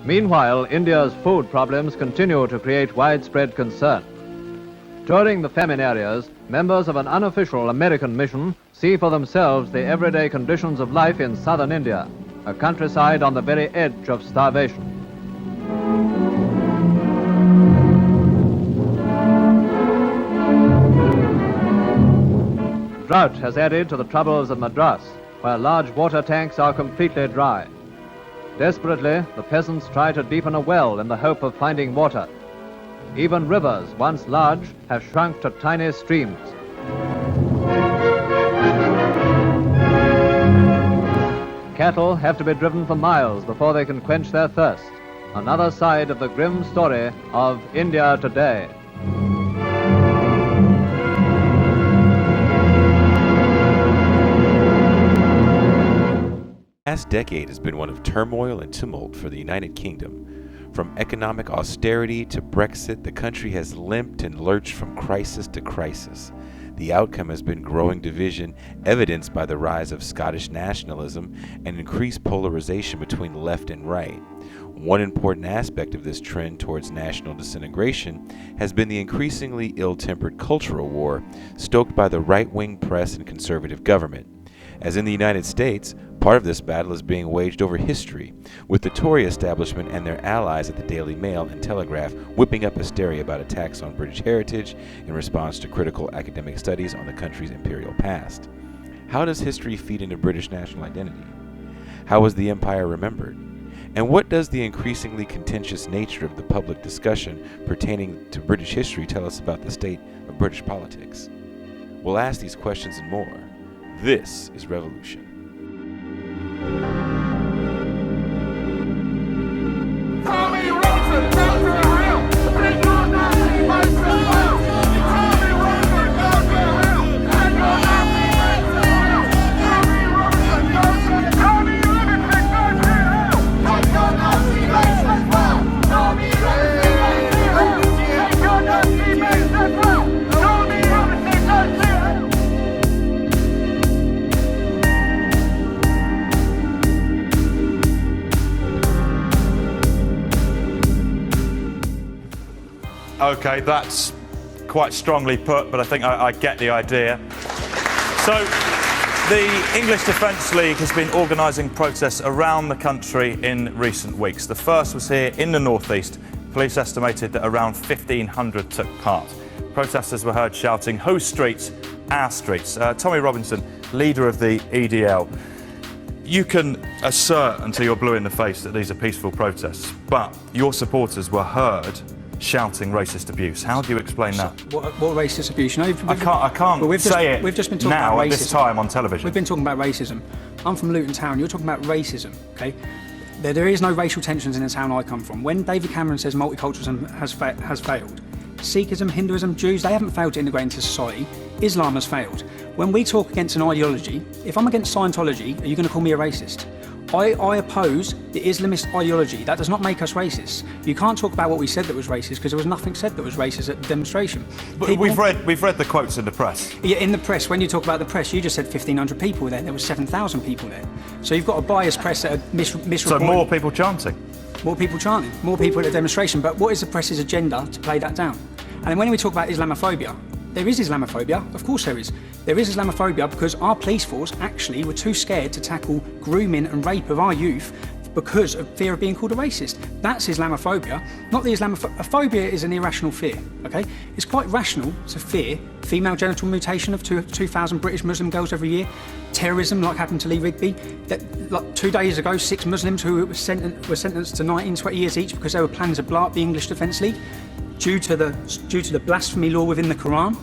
Meanwhile, India's food problems continue to create widespread concern. Touring the famine areas, members of an unofficial American mission see for themselves the everyday conditions of life in southern India, a countryside on the very edge of starvation. Drought has added to the troubles of Madras, where large water tanks are completely dry. Desperately, the peasants try to deepen a well in the hope of finding water. Even rivers, once large, have shrunk to tiny streams. Cattle have to be driven for miles before they can quench their thirst. Another side of the grim story of India today. The past decade has been one of turmoil and tumult for the United Kingdom. From economic austerity to Brexit, the country has limped and lurched from crisis to crisis. The outcome has been growing division, evidenced by the rise of Scottish nationalism and increased polarization between left and right. One important aspect of this trend towards national disintegration has been the increasingly ill-tempered cultural war stoked by the right-wing press and conservative government. As in the United States, part of this battle is being waged over history, with the Tory establishment and their allies at the Daily Mail and Telegraph whipping up hysteria about attacks on British heritage in response to critical academic studies on the country's imperial past. How does history feed into British national identity? How was the empire remembered? And what does the increasingly contentious nature of the public discussion pertaining to British history tell us about the state of British politics? We'll ask these questions and more. This is Revolution. Okay, that's quite strongly put, but I think I get the idea. So, the English Defence League has been organising protests around the country in recent weeks. The first was here in the northeast. Police estimated that around 1,500 took part. Protesters were heard shouting, "Whose streets? Our streets." Tommy Robinson, leader of the EDL. You can assert until you're blue in the face that these are peaceful protests, but your supporters were heard shouting racist abuse. How do you explain that? What racist abuse? You know, I can't say it we've just been talking now about racism. At this time on television. We've been talking about racism. I'm from Luton Town. You're talking about racism, okay? There is no racial tensions in the town I come from. When David Cameron says multiculturalism has failed, Sikhism, Hinduism, Jews, they haven't failed to integrate into society. Islam has failed. When we talk against an ideology, if I'm against Scientology, are you going to call me a racist? I oppose the Islamist ideology. That does not make us racist. You can't talk about what we said that was racist because there was nothing said that was racist at the demonstration. But we've read the quotes in the press. Yeah, in the press. When you talk about the press, you just said 1,500 people were there. There were 7,000 people there. So you've got a biased press that are misreporting. So more people chanting. More people chanting. More people at the demonstration. But what is the press's agenda to play that down? And then when we talk about Islamophobia, there is Islamophobia. Of course there is. There is Islamophobia because our police force actually were too scared to tackle grooming and rape of our youth because of fear of being called a racist. That's Islamophobia, not the Islamophobia. Phobia is an irrational fear, okay? It's quite rational to fear female genital mutilation of 2,000 British Muslim girls every year, terrorism like happened to Lee Rigby. Like 2 days ago, 6 Muslims who were sentenced to 19, 20 years each because they were planning to blow up the English Defence League due to the blasphemy law within the Quran.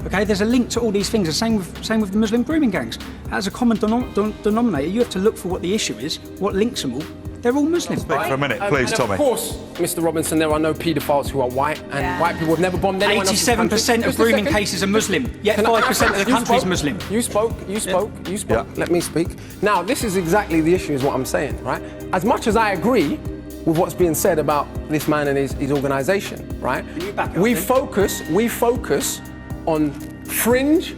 Okay, there's a link to all these things. The same with the Muslim grooming gangs. As a common denominator, you have to look for what the issue is, what links them all. They're all Muslim. Speak for a minute, please, and Tommy. Of course, Mr. Robinson, there are no paedophiles who are white, and white people have never bombed anyone else's country. 87% of grooming cases are Muslim, yet 5% of the country is Muslim. You spoke. Yeah. Let me speak. Now, this is exactly the issue, is what I'm saying, right? As much as I agree with what's being said about this man and his organisation, right? We focus on fringe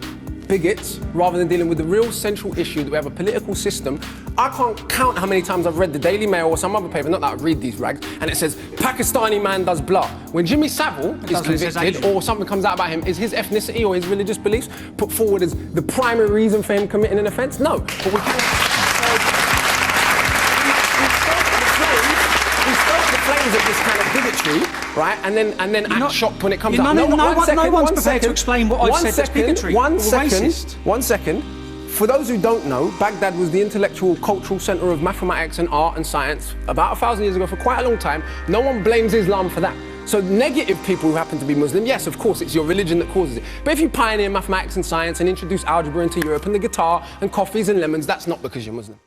bigots rather than dealing with the real central issue that we have a political system. I can't count how many times I've read the Daily Mail or some other paper, not that I read these rags, and it says, Pakistani man does blah. When Jimmy Savile is convicted or something comes out about him, is his ethnicity or his religious beliefs put forward as the primary reason for him committing an offence? No. But we stoke the flames of this kind of bigotry, right? And then act shocked when it comes out. No one's prepared to explain what I've said that's bigotry or racist. 1 second. For those who don't know, Baghdad was the intellectual, cultural centre of mathematics and art and science about 1,000 years ago for quite a long time. No one blames Islam for that. So negative people who happen to be Muslim, yes, of course, it's your religion that causes it. But if you pioneer mathematics and science and introduce algebra into Europe and the guitar and coffees and lemons, that's not because you're Muslim.